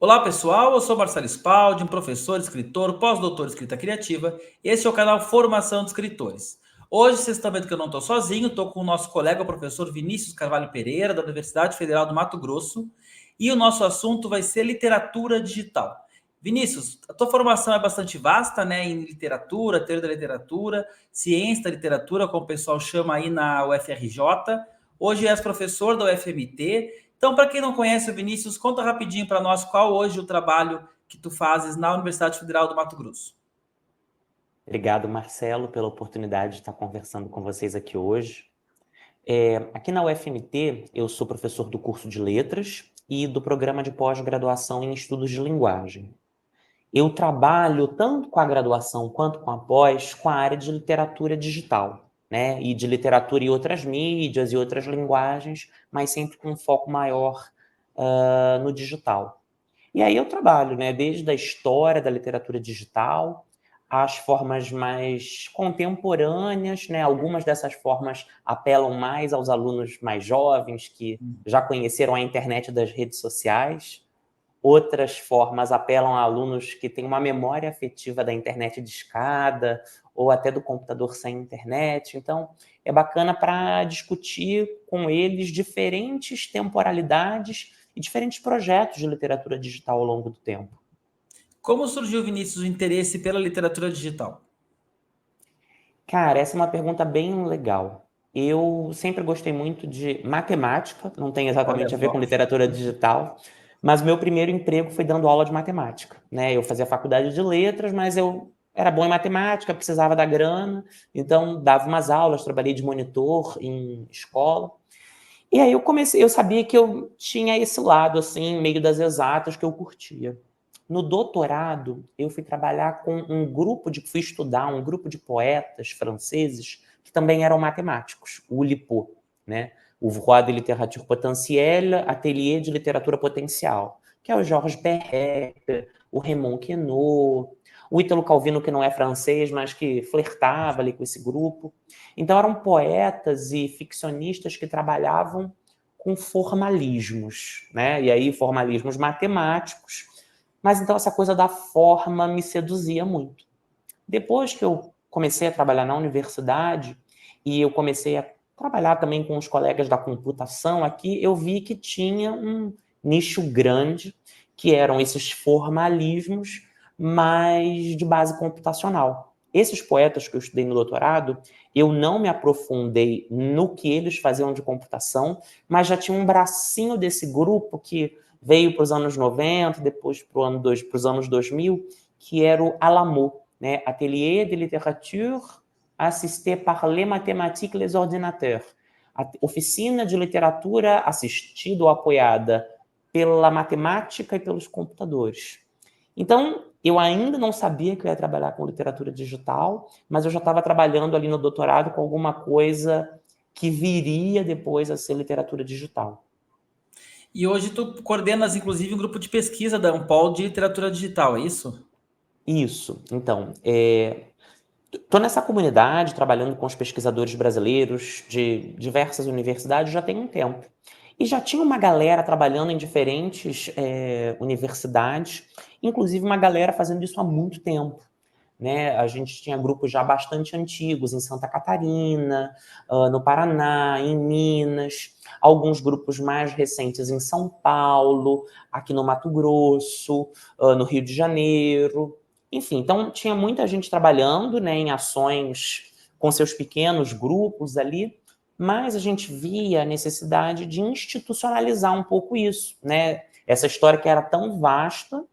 Olá pessoal, eu sou Marcelo Spaldi, um professor, escritor, pós-doutor em escrita criativa. Esse é o canal Formação de Escritores. Hoje vocês estão vendo que eu não estou sozinho, estou com o nosso colega, o professor Vinícius Carvalho Pereira, da Universidade Federal do Mato Grosso, e o nosso assunto vai ser literatura digital. Vinícius, a tua formação é bastante vasta, né, em literatura, teoria da literatura, ciência da literatura, como o pessoal chama aí na UFRJ. Hoje és professor da UFMT. Então, para quem não conhece o Vinícius, conta rapidinho para nós qual hoje o trabalho que tu fazes na Universidade Federal do Mato Grosso. Obrigado, Marcelo, pela oportunidade de estar conversando com vocês aqui hoje. Aqui na UFMT, eu sou professor do curso de Letras e do programa de pós-graduação em Estudos de Linguagem. Eu trabalho tanto com a graduação quanto com a pós, com a área de literatura digital, né? E de literatura e outras mídias e outras linguagens, mas sempre com um foco maior no digital. E aí eu trabalho, né, desde a história da literatura digital, às formas mais contemporâneas, né? Algumas dessas formas apelam mais aos alunos mais jovens que já conheceram a internet das redes sociais. Outras formas apelam a alunos que têm uma memória afetiva da internet discada ou até do computador sem internet. Então, é bacana para discutir com eles diferentes temporalidades e diferentes projetos de literatura digital ao longo do tempo. Como surgiu, Vinícius, o interesse pela literatura digital? Cara, essa é uma pergunta bem legal. Eu sempre gostei muito de matemática, não tem Olha exatamente a ver com só. literatura digital, mas meu primeiro emprego foi dando aula de matemática, né? Eu fazia faculdade de letras, mas eu era bom em matemática, precisava da grana, então dava umas aulas, trabalhei de monitor em escola. E aí eu sabia que eu tinha esse lado, assim, meio das exatas que eu curtia. No doutorado, eu fui trabalhar com fui estudar um grupo de poetas franceses que também eram matemáticos, o LIPO, né? O Voix de Littérature Potentielle, Atelier de Literatura Potencial, que é o Georges Perec, o Raymond Queneau, o Ítalo Calvino, que não é francês, mas que flertava ali com esse grupo. Então eram poetas e ficcionistas que trabalhavam com formalismos, né? E aí formalismos matemáticos, mas então essa coisa da forma me seduzia muito. Depois que eu comecei a trabalhar na universidade e eu comecei a trabalhar também com os colegas da computação aqui, eu vi que tinha um nicho grande, que eram esses formalismos, mas de base computacional. Esses poetas que eu estudei no doutorado, eu não me aprofundei no que eles faziam de computação, mas já tinha um bracinho desse grupo que veio para os anos 90, depois para os anos 2000, que era o Alamo, né? Atelier de Littérature assisté par les mathématiques et les ordinateurs. A oficina de literatura assistida ou apoiada pela matemática e pelos computadores. Então, eu ainda não sabia que eu ia trabalhar com literatura digital, mas eu já estava trabalhando ali no doutorado com alguma coisa que viria depois a ser literatura digital. E hoje tu coordenas, inclusive, um grupo de pesquisa da Ampol de literatura digital, é isso? Isso. Então, estou nessa comunidade trabalhando com os pesquisadores brasileiros de diversas universidades já tem um tempo. E já tinha uma galera trabalhando em diferentes universidades, inclusive uma galera fazendo isso há muito tempo. Né? A gente tinha grupos já bastante antigos em Santa Catarina, no Paraná, em Minas, alguns grupos mais recentes em São Paulo, aqui no Mato Grosso, no Rio de Janeiro. Enfim, então tinha muita gente trabalhando, né, em ações com seus pequenos grupos ali, mas a gente via a necessidade de institucionalizar um pouco isso, né? Essa história que era tão vasta,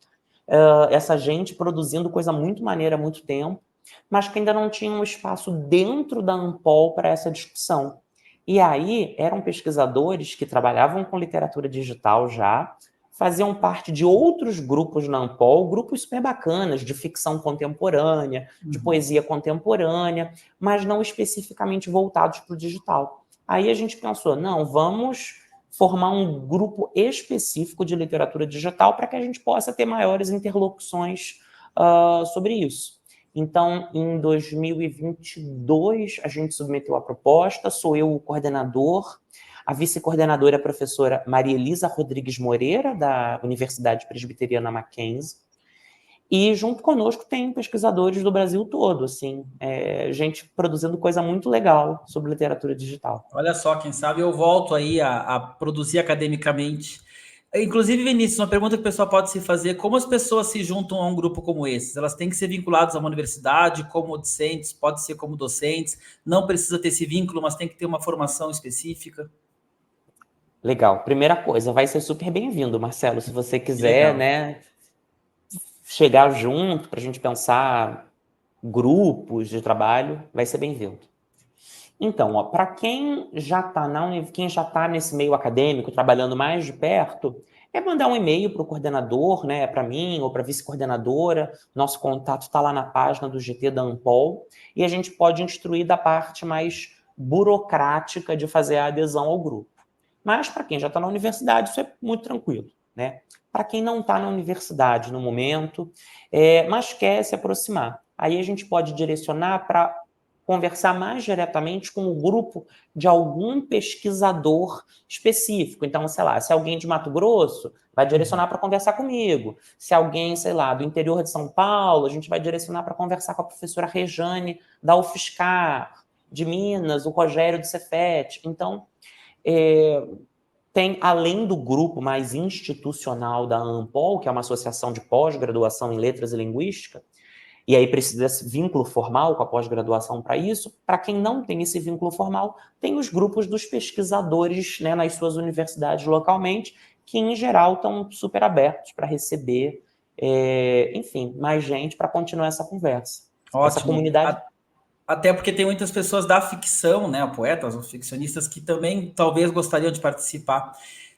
essa gente produzindo coisa muito maneira há muito tempo, mas que ainda não tinha um espaço dentro da Ampol para essa discussão. E aí eram pesquisadores que trabalhavam com literatura digital já, faziam parte de outros grupos na Ampol, grupos super bacanas, de ficção contemporânea, de poesia contemporânea, mas não especificamente voltados para o digital. Aí a gente pensou, não, vamos formar um grupo específico de literatura digital para que a gente possa ter maiores interlocuções sobre isso. Então, em 2022, a gente submeteu a proposta, sou eu o coordenador. A vice-coordenadora é a professora Maria Elisa Rodrigues Moreira, da Universidade Presbiteriana Mackenzie. E junto conosco tem pesquisadores do Brasil todo, assim, gente produzindo coisa muito legal sobre literatura digital. Olha só, quem sabe eu volto aí a produzir academicamente. Inclusive, Vinícius, uma pergunta que o pessoal pode se fazer: como as pessoas se juntam a um grupo como esse? Elas têm que ser vinculadas a uma universidade, como discentes, pode ser como docentes, não precisa ter esse vínculo, mas tem que ter uma formação específica. Legal. Primeira coisa, vai ser super bem-vindo, Marcelo, se você Que quiser, legal. né, chegar junto para a gente pensar grupos de trabalho, vai ser bem-vindo. Então, para quem já está nesse meio acadêmico, trabalhando mais de perto, é mandar um e-mail para o coordenador, né, para mim ou para a vice-coordenadora. Nosso contato está lá na página do GT da Ampol e a gente pode instruir da parte mais burocrática de fazer a adesão ao grupo. Mas para quem já está na universidade, isso é muito tranquilo, né? Para quem não está na universidade no momento, mas quer se aproximar, aí a gente pode direcionar para conversar mais diretamente com o grupo de algum pesquisador específico. Então, sei lá, se alguém de Mato Grosso, vai direcionar para conversar comigo. Se alguém, sei lá, do interior de São Paulo, a gente vai direcionar para conversar com a professora Rejane da UFSCar, de Minas, o Rogério do Cefet. Então, tem, além do grupo mais institucional da ANPOL, que é uma associação de pós-graduação em letras e linguística, e aí precisa desse vínculo formal com a pós-graduação para isso. Para quem não tem esse vínculo formal, tem os grupos dos pesquisadores, né, nas suas universidades localmente, que em geral estão super abertos para receber, enfim, mais gente para continuar essa conversa. Essa Ótimo. comunidade. Até porque tem muitas pessoas da ficção, né, poetas, os ficcionistas, que também talvez gostariam de participar.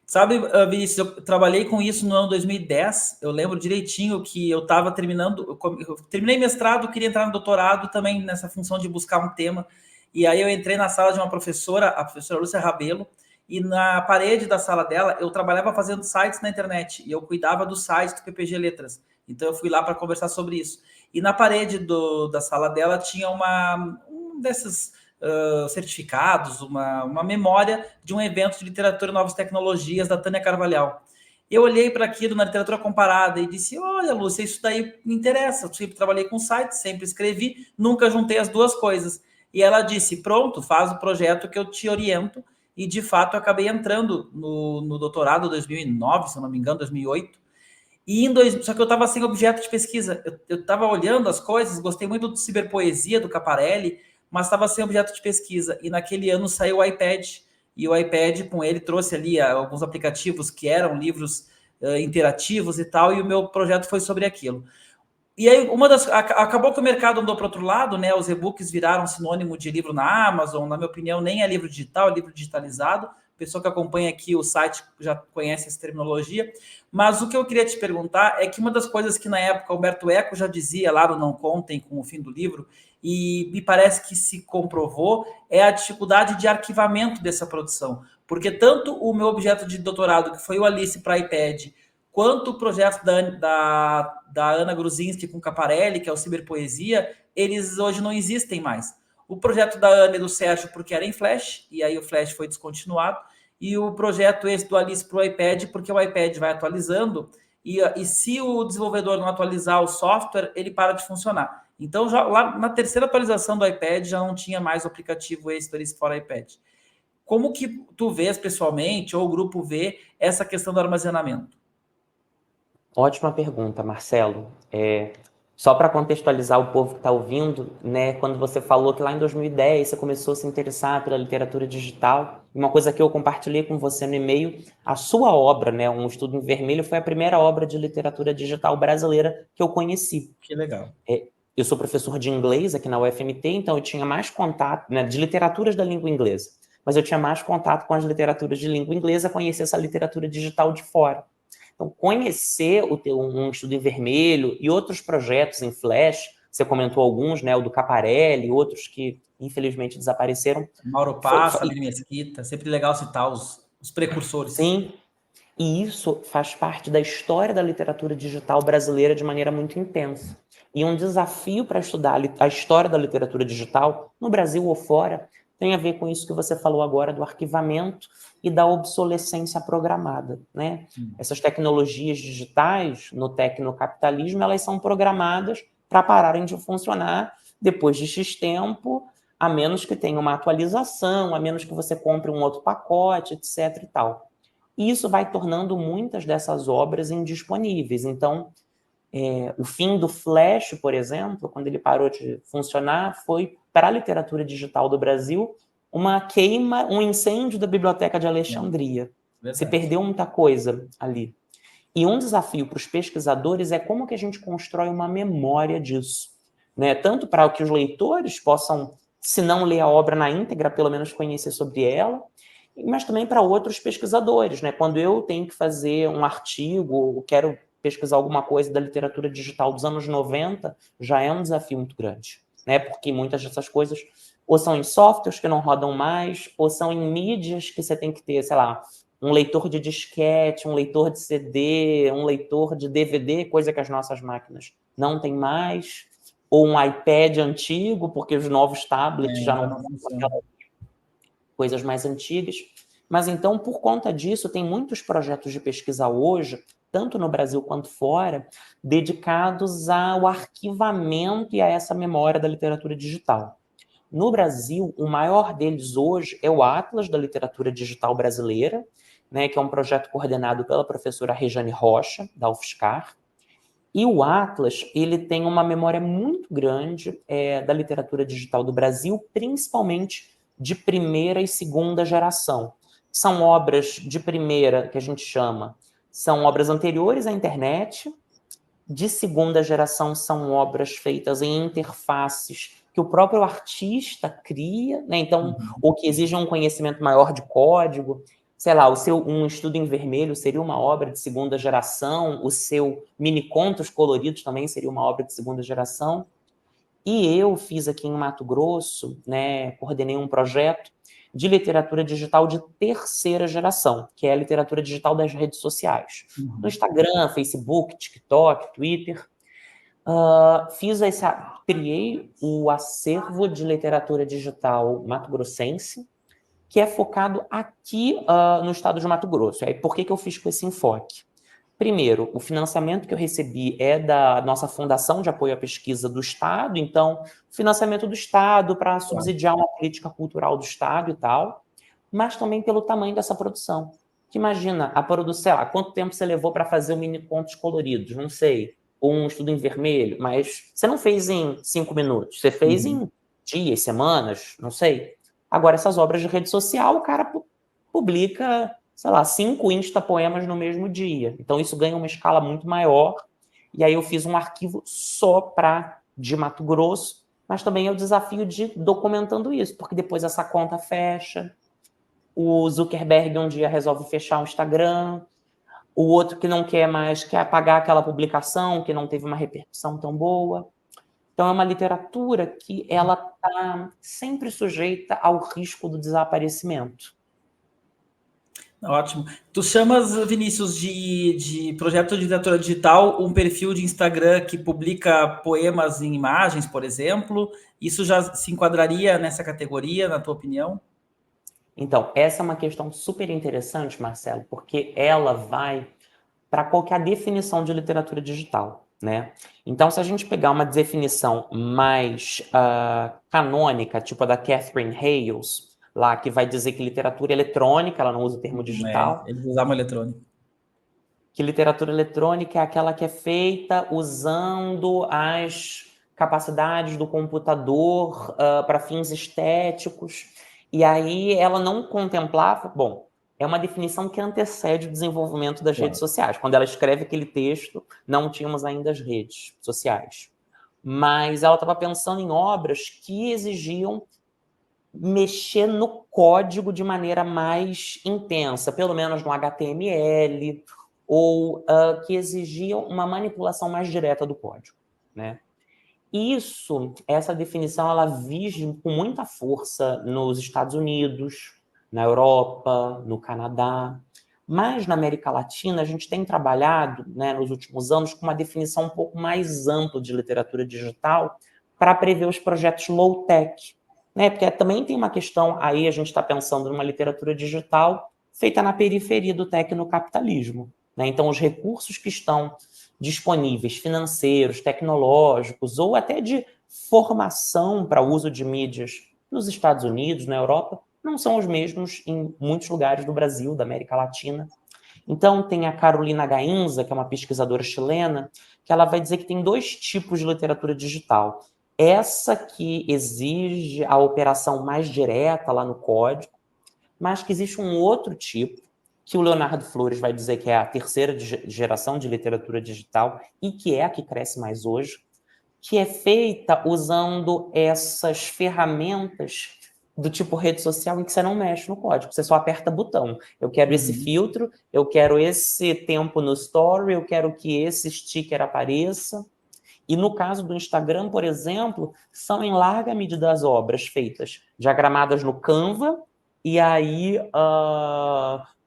Sabe, Vinícius, eu trabalhei com isso no ano 2010. Eu lembro direitinho que eu estava terminando, eu terminei mestrado, queria entrar no doutorado também nessa função de buscar um tema. E aí eu entrei na sala de uma professora, a professora Lúcia Rabelo, e na parede da sala dela eu trabalhava fazendo sites na internet e eu cuidava do site do PPG Letras. Então eu fui lá para conversar sobre isso. E na parede da sala dela tinha um desses certificados, uma memória de um evento de literatura e novas tecnologias da Tânia Carvalhal. Eu olhei para aquilo na literatura comparada e disse: olha, Lúcia, isso daí me interessa. Eu sempre trabalhei com sites, sempre escrevi, nunca juntei as duas coisas. E ela disse: pronto, faz o projeto que eu te oriento. E de fato eu acabei entrando no doutorado em 2009, se eu não me engano, 2008. Só que eu estava sem objeto de pesquisa. Eu estava olhando as coisas, gostei muito do Ciberpoesia, do Caparelli, mas estava sem objeto de pesquisa. E naquele ano saiu o iPad. E o iPad, com ele, trouxe ali alguns aplicativos que eram livros interativos e tal, e o meu projeto foi sobre aquilo. E aí, acabou que o mercado andou para outro lado, né? Os e-books viraram sinônimo de livro na Amazon. Na minha opinião, nem é livro digital, é livro digitalizado. A pessoa que acompanha aqui o site já conhece essa terminologia. Mas o que eu queria te perguntar é que uma das coisas que na época o Humberto Eco já dizia lá no Não Contem com o fim do livro, e me parece que se comprovou, é a dificuldade de arquivamento dessa produção. Porque tanto o meu objeto de doutorado, que foi o Alice para iPad, quanto o projeto da Ana Gruzinski com Caparelli, que é o Ciberpoesia, eles hoje não existem mais. O projeto da Ana e do Sérgio, porque era em Flash, e aí o Flash foi descontinuado, e o projeto esse do Alice para o iPad, porque o iPad vai atualizando, e se o desenvolvedor não atualizar o software, ele para de funcionar. Então, já lá na terceira atualização do iPad, já não tinha mais o aplicativo esse do Alice for iPad. Como que tu vês pessoalmente, ou o grupo vê, essa questão do armazenamento? Ótima pergunta, Marcelo. Só para contextualizar o povo que está ouvindo, né, quando você falou que lá em 2010 você começou a se interessar pela literatura digital, uma coisa que eu compartilhei com você no e-mail, a sua obra, né, Um Estudo em Vermelho, foi a primeira obra de literatura digital brasileira que eu conheci. Que legal. Eu sou professor de inglês aqui na UFMT, então eu tinha mais contato, né, de literaturas da língua inglesa, mas eu tinha mais contato com as literaturas de língua inglesa, conhecer essa literatura digital de fora. Então, conhecer Um Estudo em Vermelho e outros projetos em Flash, você comentou alguns, né, o do Caparelli, outros que infelizmente desapareceram. Mauro Paz, Sabine Mesquita, sempre legal citar os precursores. Sim, e isso faz parte da história da literatura digital brasileira de maneira muito intensa. E um desafio para estudar a história da literatura digital, no Brasil ou fora, tem a ver com isso que você falou agora do arquivamento e da obsolescência programada, né? Essas tecnologias digitais no tecnocapitalismo, elas são programadas para pararem de funcionar depois de X tempo, a menos que tenha uma atualização, a menos que você compre um outro pacote, etc. e tal. E isso vai tornando muitas dessas obras indisponíveis. Então, o fim do Flash, por exemplo, quando ele parou de funcionar, foi para a literatura digital do Brasil uma queima, um incêndio da Biblioteca de Alexandria. Se perdeu muita coisa ali. E um desafio para os pesquisadores é como que a gente constrói uma memória disso, né? Tanto para que os leitores possam, se não ler a obra na íntegra, pelo menos conhecer sobre ela, mas também para outros pesquisadores, né? Quando eu tenho que fazer um artigo, quero pesquisar alguma coisa da literatura digital dos anos 90, já é um desafio muito grande, né? Porque muitas dessas coisas ou são em softwares que não rodam mais, ou são em mídias que você tem que ter, sei lá, um leitor de disquete, um leitor de CD, um leitor de DVD, coisa que as nossas máquinas não têm mais, ou um iPad antigo, porque os novos tablets já não funcionam. coisas mais antigas. Mas então, por conta disso, tem muitos projetos de pesquisa hoje, tanto no Brasil quanto fora, dedicados ao arquivamento e a essa memória da literatura digital. No Brasil, o maior deles hoje é o Atlas da Literatura Digital Brasileira, né, que é um projeto coordenado pela professora Rejane Rocha, da UFSCar. E o Atlas, ele tem uma memória muito grande da literatura digital do Brasil, principalmente de primeira e segunda geração. São obras de primeira, que a gente chama, são obras anteriores à internet. De segunda geração são obras feitas em interfaces que o próprio artista cria, né? Então, ou que exigem um conhecimento maior de código. Sei lá, um estudo em vermelho seria uma obra de segunda geração, o seu mini contos coloridos também seria uma obra de segunda geração. E eu fiz aqui em Mato Grosso, né, coordenei um projeto de literatura digital de terceira geração, que é a literatura digital das redes sociais. No Instagram, Facebook, TikTok, Twitter. Criei o acervo de literatura digital mato-grossense, que é focado aqui no estado de Mato Grosso. Aí, por que eu fiz com esse enfoque? Primeiro, o financiamento que eu recebi é da nossa Fundação de Apoio à Pesquisa do Estado, então, financiamento do Estado para subsidiar uma política cultural do Estado e tal, mas também pelo tamanho dessa produção. Que imagina, a produção, sei lá, quanto tempo você levou para fazer um mini contos coloridos? Não sei. Ou um estudo em vermelho, mas você não fez em 5 minutos, você fez em dias, semanas, não sei. Agora, essas obras de rede social, o cara publica, sei lá, 5 Insta-poemas no mesmo dia. Então, isso ganha uma escala muito maior. E aí eu fiz um arquivo só de Mato Grosso, mas também é o desafio de documentando isso, porque depois essa conta fecha, o Zuckerberg um dia resolve fechar o Instagram, o outro que não quer mais quer apagar aquela publicação que não teve uma repercussão tão boa. Então, é uma literatura que ela está sempre sujeita ao risco do desaparecimento. Ótimo. Tu chamas, Vinícius, de projeto de literatura digital um perfil de Instagram que publica poemas em imagens, por exemplo? Isso já se enquadraria nessa categoria, na tua opinião? Então, essa é uma questão super interessante, Marcelo, porque ela vai para qualquer definição de literatura digital, né? Então, se a gente pegar uma definição mais canônica, tipo a da Catherine Hayles, lá que vai dizer que literatura eletrônica, ela não usa o termo digital. Eles usavam eletrônico. Que literatura eletrônica é aquela que é feita usando as capacidades do computador para fins estéticos. E aí ela não contemplava... Bom, é uma definição que antecede o desenvolvimento das redes sociais. Quando ela escreve aquele texto, não tínhamos ainda as redes sociais. Mas ela estava pensando em obras que exigiam mexer no código de maneira mais intensa, pelo menos no HTML, ou que exigiam uma manipulação mais direta do código, né? Essa definição, ela vige com muita força nos Estados Unidos, na Europa, no Canadá, mas na América Latina a gente tem trabalhado, né, nos últimos anos com uma definição um pouco mais ampla de literatura digital para prever os projetos low-tech, né? Porque também tem uma questão, aí a gente está pensando numa literatura digital feita na periferia do tecnocapitalismo, né? Então, os recursos que estão disponíveis, financeiros, tecnológicos, ou até de formação para uso de mídias nos Estados Unidos, na Europa, não são os mesmos em muitos lugares do Brasil, da América Latina. Então, tem a Carolina Gainza, que é uma pesquisadora chilena, que ela vai dizer que tem dois tipos de literatura digital. Essa que exige a operação mais direta lá no código, mas que existe um outro tipo, que o Leonardo Flores vai dizer que é a terceira geração de literatura digital e que é a que cresce mais hoje, que é feita usando essas ferramentas do tipo rede social em que você não mexe no código, você só aperta botão. Eu quero esse filtro, eu quero esse tempo no story, eu quero que esse sticker apareça. E no caso do Instagram, por exemplo, são em larga medida as obras feitas, diagramadas no Canva, e aí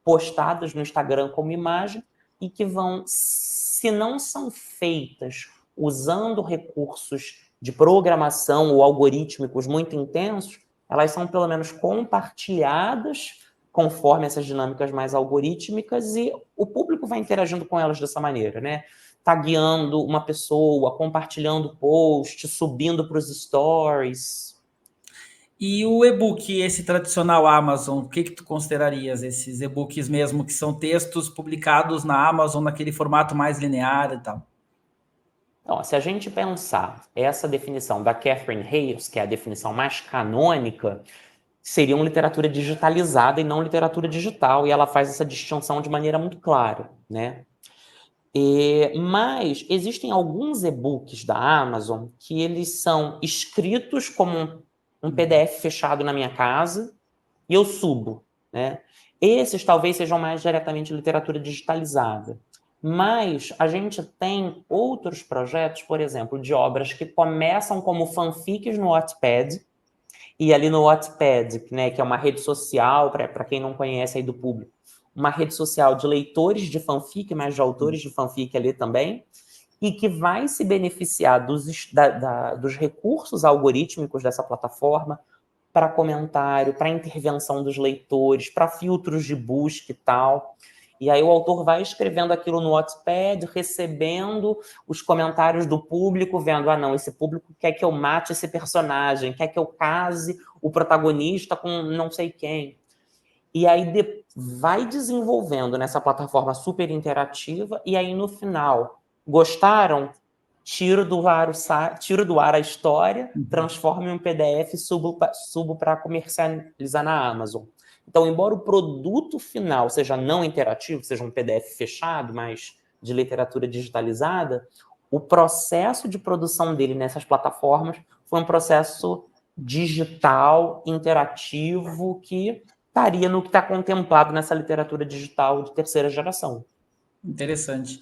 postadas no Instagram como imagem, e que vão, se não são feitas usando recursos de programação ou algorítmicos muito intensos, elas são pelo menos compartilhadas conforme essas dinâmicas mais algorítmicas, e o público vai interagindo com elas dessa maneira, né? Tagueando uma pessoa, compartilhando post, subindo para os stories. E o e-book, esse tradicional Amazon, o que tu considerarias esses e-books mesmo, que são textos publicados na Amazon, naquele formato mais linear e tal? Então, se a gente pensar essa definição da Catherine Hayes, que é a definição mais canônica, seria uma literatura digitalizada e não literatura digital, e ela faz essa distinção de maneira muito clara, né? Mas existem alguns e-books da Amazon que eles são escritos como um PDF fechado na minha casa e eu subo, né? Esses talvez sejam mais diretamente literatura digitalizada. Mas a gente tem outros projetos, por exemplo, de obras que começam como fanfics no Wattpad, e ali no Wattpad, né, que é uma rede social, para quem não conhece aí do público, uma rede social de leitores de fanfic, mas de autores de fanfic ali também, e que vai se beneficiar dos recursos algorítmicos dessa plataforma para comentário, para intervenção dos leitores, para filtros de busca e tal. E aí o autor vai escrevendo aquilo no Wattpad, recebendo os comentários do público, vendo, não, esse público quer que eu mate esse personagem, quer que eu case o protagonista com não sei quem. E aí vai desenvolvendo nessa plataforma super interativa, e aí no final, gostaram? Tiro do ar a história, transformo em um PDF e subo para comercializar na Amazon. Então, embora o produto final seja não interativo, seja um PDF fechado, mas de literatura digitalizada, o processo de produção dele nessas plataformas foi um processo digital, interativo, que estaria no que está contemplado nessa literatura digital de terceira geração. Interessante.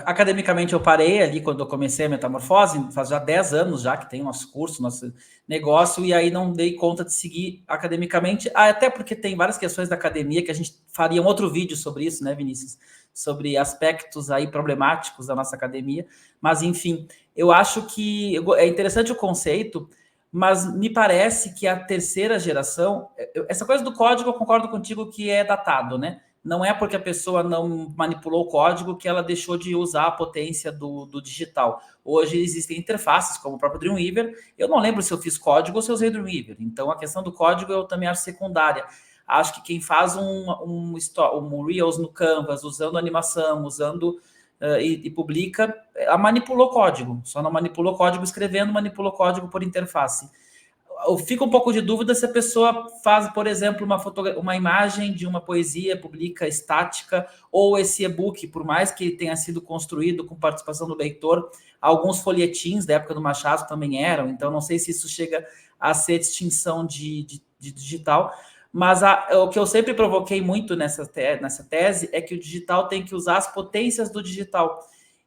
Academicamente eu parei ali quando eu comecei a metamorfose, faz já 10 anos já que tem nosso curso, nosso negócio, e aí não dei conta de seguir academicamente, até porque tem várias questões da academia que a gente faria um outro vídeo sobre isso, né, Vinícius? Sobre aspectos aí problemáticos da nossa academia, mas enfim, eu acho que é interessante o conceito, mas me parece que a terceira geração, essa coisa do código eu concordo contigo que é datado, né? Não é porque a pessoa não manipulou o código que ela deixou de usar a potência do digital. Hoje existem interfaces, como o próprio Dreamweaver. Eu não lembro se eu fiz código ou se eu usei Dreamweaver. Então, a questão do código eu também acho secundária. Acho que quem faz um Reels no Canvas, usando animação, usando e publica, ela manipulou código. Só não manipulou código escrevendo, manipulou código por interface. Eu fico um pouco de dúvida se a pessoa faz, por exemplo, uma imagem de uma poesia, publica estática, ou esse e-book, por mais que tenha sido construído com participação do leitor, alguns folhetins da época do Machado também eram, então não sei se isso chega a ser distinção de digital, mas o que eu sempre provoquei muito nessa tese é que o digital tem que usar as potências do digital.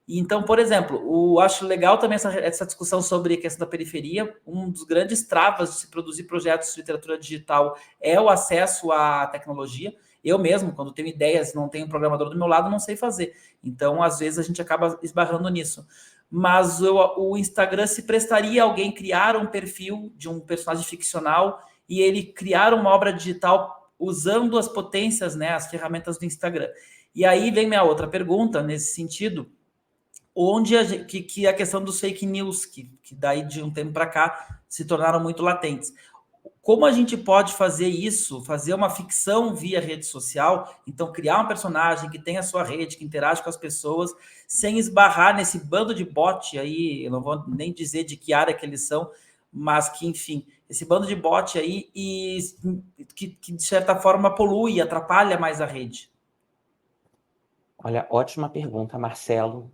Então, por exemplo, acho legal também essa discussão sobre a questão da periferia. Um dos grandes travas de se produzir projetos de literatura digital é o acesso à tecnologia. Eu mesmo, quando tenho ideias, não tenho um programador do meu lado, não sei fazer. Então, às vezes, a gente acaba esbarrando nisso. mas o Instagram se prestaria a alguém criar um perfil de um personagem ficcional e ele criar uma obra digital usando as potências, né, as ferramentas do Instagram. E aí vem minha outra pergunta nesse sentido, onde a questão dos fake news, que daí de um tempo para cá se tornaram muito latentes. Como a gente pode fazer isso, fazer uma ficção via rede social, então criar um personagem que tem a sua rede, que interage com as pessoas, sem esbarrar nesse bando de bot aí, eu não vou nem dizer de que área que eles são, mas que, enfim, esse bando de bot aí e que de certa forma polui, atrapalha mais a rede. Olha, ótima pergunta, Marcelo.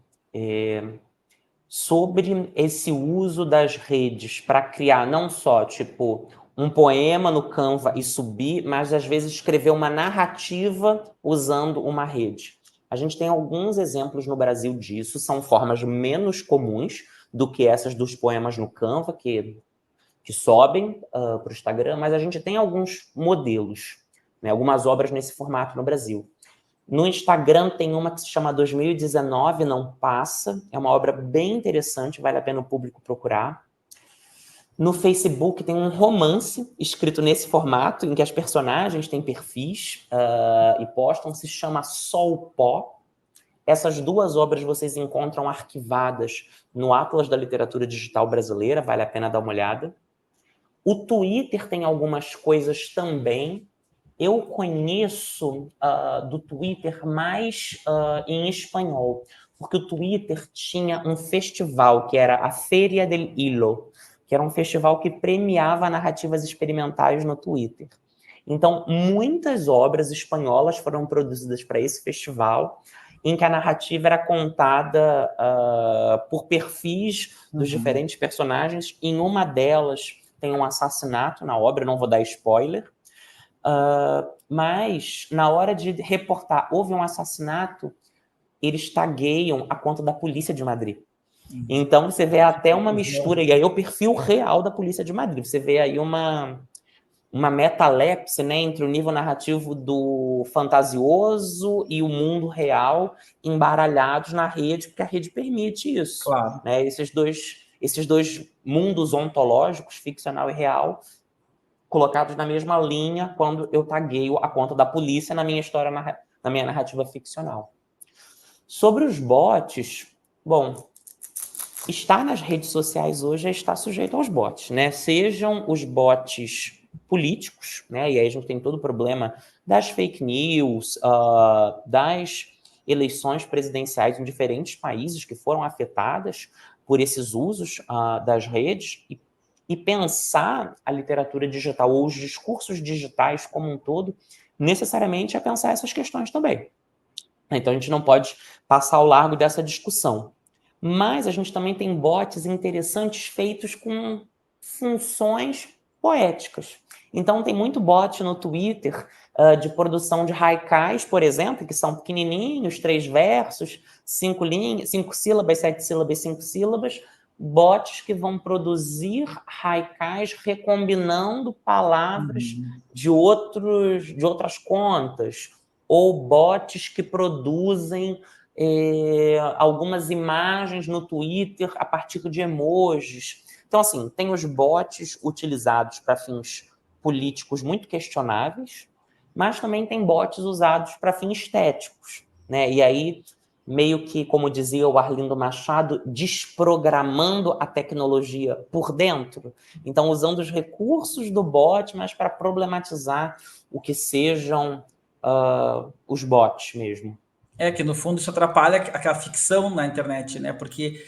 Sobre esse uso das redes para criar não só, tipo, um poema no Canva e subir, mas às vezes escrever uma narrativa usando uma rede. A gente tem alguns exemplos no Brasil disso, são formas menos comuns do que essas dos poemas no Canva, que sobem para o Instagram, mas a gente tem alguns modelos, né, algumas obras nesse formato no Brasil. No Instagram tem uma que se chama 2019 Não Passa, é uma obra bem interessante, vale a pena o público procurar. No Facebook tem um romance escrito nesse formato, em que as personagens têm perfis e postam, se chama Sol Pó. Essas duas obras vocês encontram arquivadas no Atlas da Literatura Digital Brasileira, vale a pena dar uma olhada. O Twitter tem algumas coisas também. Eu conheço do Twitter mais em espanhol, porque o Twitter tinha um festival que era a Feria del Hilo, que era um festival que premiava narrativas experimentais no Twitter. Então, muitas obras espanholas foram produzidas para esse festival, em que a narrativa era contada por perfis dos diferentes personagens. Em uma delas tem um assassinato na obra, não vou dar spoiler, mas na hora de reportar houve um assassinato, eles tagueiam a conta da Polícia de Madrid. Então você vê até uma mistura, e aí o perfil real da Polícia de Madrid. Você vê aí uma metalepse, né, entre o nível narrativo do fantasioso e o mundo real embaralhados na rede, porque a rede permite isso. Claro. Né? Esses dois mundos ontológicos, ficcional e real, colocados na mesma linha quando eu tagueio a conta da polícia na minha história, na minha narrativa ficcional. Sobre os bots, bom, estar nas redes sociais hoje é estar sujeito aos bots, né? Sejam os bots políticos, né? E aí a gente tem todo o problema das fake news, das eleições presidenciais em diferentes países que foram afetadas por esses usos das redes, e pensar a literatura digital ou os discursos digitais como um todo, necessariamente é pensar essas questões também. Então a gente não pode passar ao largo dessa discussão. Mas a gente também tem bots interessantes feitos com funções poéticas. Então tem muito bot no Twitter de produção de haikais, por exemplo, que são pequenininhos, 3 versos, 5 linhas, 5 sílabas, 7 sílabas, 5 sílabas, bots que vão produzir haikais recombinando palavras de outras contas, ou bots que produzem algumas imagens no Twitter a partir de emojis. Então, assim, tem os bots utilizados para fins políticos muito questionáveis, mas também tem bots usados para fins estéticos, né? E aí, meio que, como dizia o Arlindo Machado, desprogramando a tecnologia por dentro. Então, usando os recursos do bot, mas para problematizar o que sejam os bots mesmo. Que no fundo isso atrapalha aquela ficção na internet, né? Porque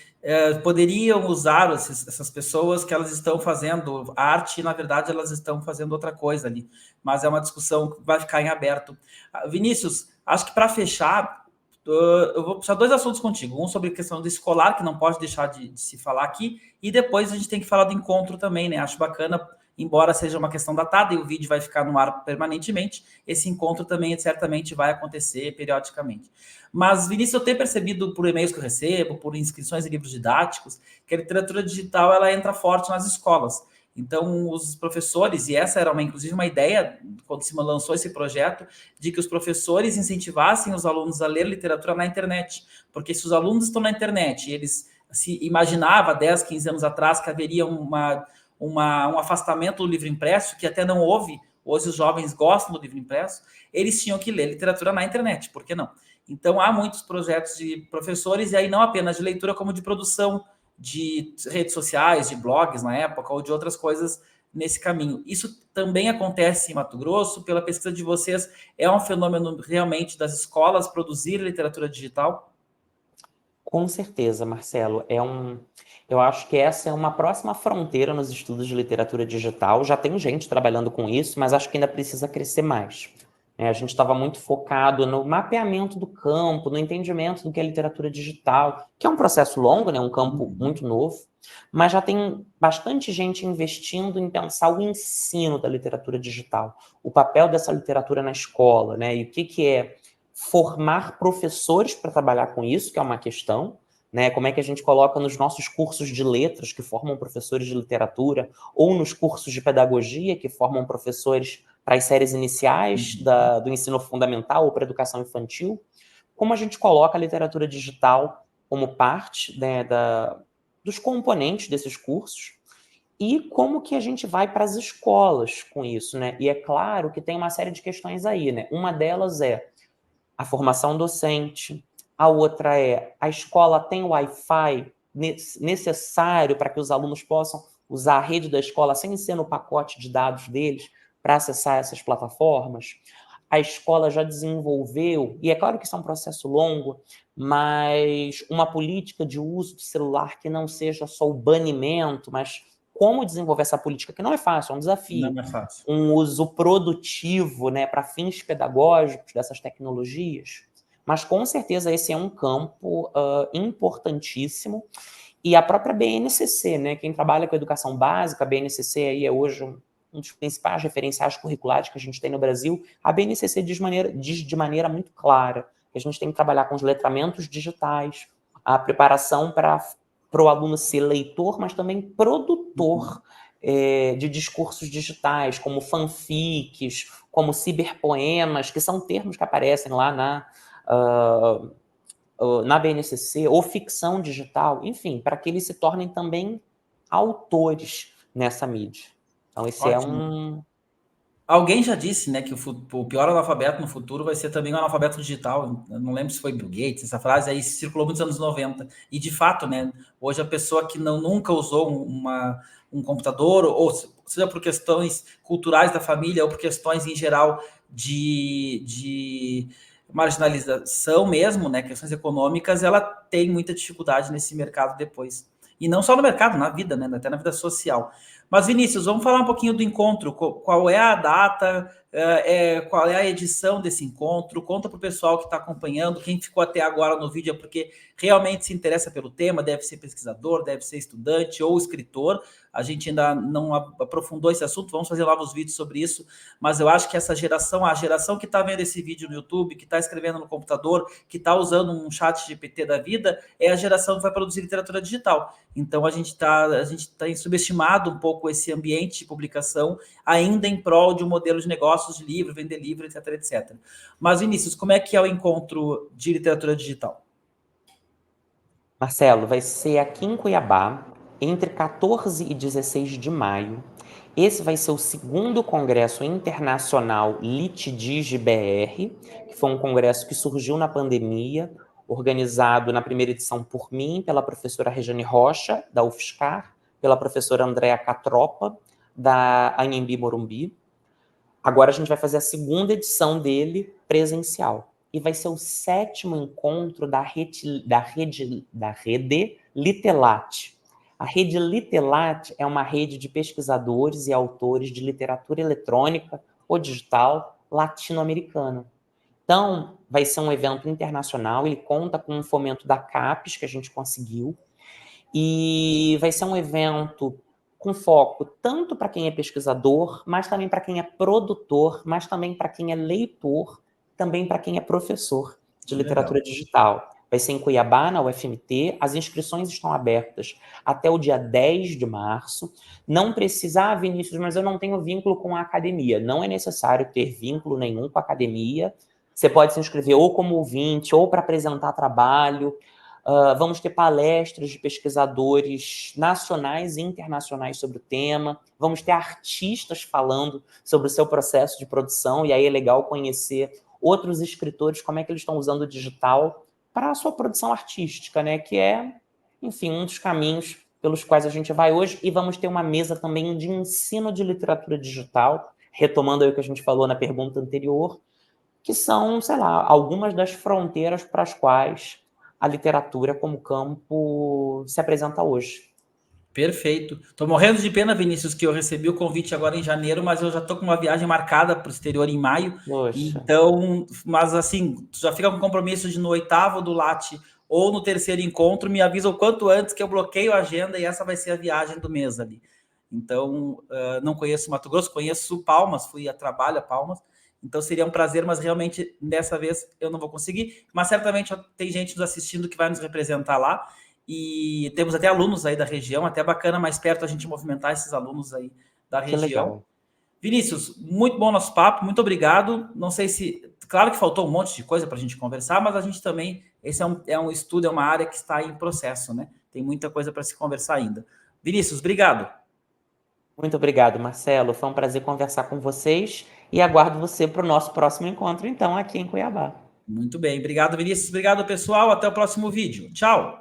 poderiam usar essas pessoas que elas estão fazendo arte e, na verdade, elas estão fazendo outra coisa ali. Mas é uma discussão que vai ficar em aberto. Vinícius, acho que para fechar, eu vou puxar 2 assuntos contigo. Um sobre a questão do escolar, que não pode deixar de se falar aqui, e depois a gente tem que falar do encontro também, né? Acho bacana, embora seja uma questão datada e o vídeo vai ficar no ar permanentemente, esse encontro também certamente vai acontecer periodicamente. Mas, Vinícius, eu tenho percebido por e-mails que eu recebo, por inscrições em livros didáticos, que a literatura digital ela entra forte nas escolas. Então, os professores, e essa era inclusive uma ideia, quando se lançou esse projeto, de que os professores incentivassem os alunos a ler literatura na internet. Porque se os alunos estão na internet e eles se imaginava 10, 15 anos atrás que haveria um afastamento do livro impresso, que até não houve. Hoje os jovens gostam do livro impresso, eles tinham que ler literatura na internet, por que não? Então há muitos projetos de professores, e aí não apenas de leitura, como de produção de redes sociais, de blogs na época, ou de outras coisas nesse caminho. Isso também acontece em Mato Grosso, pela pesquisa de vocês, é um fenômeno realmente das escolas produzir literatura digital? Com certeza, Marcelo. Eu acho que essa é uma próxima fronteira nos estudos de literatura digital. Já tem gente trabalhando com isso, mas acho que ainda precisa crescer mais. A gente estava muito focado no mapeamento do campo, no entendimento do que é literatura digital, que é um processo longo, né? Um campo muito novo, mas já tem bastante gente investindo em pensar o ensino da literatura digital, o papel dessa literatura na escola, né? E o que é formar professores para trabalhar com isso, que é uma questão, né? Como é que a gente coloca nos nossos cursos de letras, que formam professores de literatura, ou nos cursos de pedagogia, que formam professores para as séries iniciais do ensino fundamental ou para a educação infantil, como a gente coloca a literatura digital como parte, né, dos componentes desses cursos, e como que a gente vai para as escolas com isso, né? E é claro que tem uma série de questões aí, né? Uma delas é a formação docente, a outra é a escola tem Wi-Fi necessário para que os alunos possam usar a rede da escola sem ser no pacote de dados deles para acessar essas plataformas. A escola já desenvolveu, e é claro que isso é um processo longo, mas uma política de uso do celular que não seja só o banimento, mas como desenvolver essa política, que não é fácil, é um desafio. Não é fácil. Um uso produtivo, né, para fins pedagógicos dessas tecnologias, mas com certeza esse é um campo importantíssimo. E a própria BNCC, né, quem trabalha com educação básica, a BNCC aí é hoje um dos principais referenciais curriculares que a gente tem no Brasil, a BNCC diz de maneira muito clara que a gente tem que trabalhar com os letramentos digitais, a preparação para o aluno ser leitor, mas também produtor de discursos digitais, como fanfics, como ciberpoemas, que são termos que aparecem lá na BNCC, ou ficção digital, enfim, para que eles se tornem também autores nessa mídia. Então, esse é Ótimo. Alguém já disse, né, que o pior analfabeto no futuro vai ser também um analfabeto digital. Eu não lembro se foi Bill Gates, essa frase aí circulou muitos anos 90. E de fato, né, hoje a pessoa que nunca usou um computador, ou seja por questões culturais da família, ou por questões em geral de marginalização mesmo, né, questões econômicas, ela tem muita dificuldade nesse mercado depois. E não só no mercado, na vida, né, até na vida social. Mas, Vinícius, vamos falar um pouquinho do encontro. Qual é a data? Qual é a edição desse encontro? Conta para o pessoal que está acompanhando. Quem ficou até agora no vídeo é porque realmente se interessa pelo tema, deve ser pesquisador, deve ser estudante ou escritor. A gente ainda não aprofundou esse assunto, vamos fazer novos vídeos sobre isso, mas eu acho que essa geração, a geração que está vendo esse vídeo no YouTube, que está escrevendo no computador, que está usando um chat GPT da vida, é a geração que vai produzir literatura digital. Então a gente tem subestimado um pouco esse ambiente de publicação, ainda em prol de um modelo de negócios de livro, vender livro, etc, etc. Mas, Vinícius, como é que é o encontro de literatura digital? Marcelo, vai ser aqui em Cuiabá, entre 14 e 16 de maio. Esse vai ser o segundo Congresso Internacional LitDigi BR, que foi um congresso que surgiu na pandemia, organizado na primeira edição por mim, pela professora Regiane Rocha, da UFSCar, pela professora Andréa Catropa, da Anhembi Morumbi. Agora a gente vai fazer a segunda edição dele presencial. E vai ser o 7º encontro da rede Litelat. A rede Litelat é uma rede de pesquisadores e autores de literatura eletrônica ou digital latino-americana. Então, vai ser um evento internacional, ele conta com um fomento da CAPES, que a gente conseguiu, e vai ser um evento com foco tanto para quem é pesquisador, mas também para quem é produtor, mas também para quem é leitor, também para quem é professor de literatura digital. Vai ser em Cuiabá, na UFMT. As inscrições estão abertas até o dia 10 de março. Não precisa, Vinícius, mas eu não tenho vínculo com a academia. Não é necessário ter vínculo nenhum com a academia. Você pode se inscrever ou como ouvinte, ou para apresentar trabalho. Vamos ter palestras de pesquisadores nacionais e internacionais sobre o tema. Vamos ter artistas falando sobre o seu processo de produção, e aí é legal conhecer outros escritores, como é que eles estão usando o digital para a sua produção artística, né? Que é, enfim, um dos caminhos pelos quais a gente vai hoje. E vamos ter uma mesa também de ensino de literatura digital, retomando aí o que a gente falou na pergunta anterior, que são, sei lá, algumas das fronteiras para as quais a literatura como campo se apresenta hoje. Perfeito. Tô morrendo de pena, Vinícius, que eu recebi o convite agora em janeiro, mas eu já tô com uma viagem marcada para o exterior em maio. Poxa. Então, mas assim, tu já fica com compromisso de no 8º do Latte ou no 3º encontro, me avisa o quanto antes que eu bloqueio a agenda e essa vai ser a viagem do mês ali. Então, não conheço Mato Grosso, conheço Palmas, fui a trabalho a Palmas. Então seria um prazer, mas realmente dessa vez eu não vou conseguir. Mas certamente tem gente nos assistindo que vai nos representar lá. E temos até alunos aí da região, até bacana mais perto a gente movimentar esses alunos aí da Que região. legal. Vinícius, muito bom nosso papo, muito obrigado. Não sei se, claro que faltou um monte de coisa para a gente conversar, mas a gente também, esse é um estudo, é uma área que está em processo, né? Tem muita coisa para se conversar ainda. Vinícius, obrigado. Muito obrigado, Marcelo. Foi um prazer conversar com vocês e aguardo você para o nosso próximo encontro, então, aqui em Cuiabá. Muito bem, obrigado, Vinícius. Obrigado, pessoal. Até o próximo vídeo. Tchau.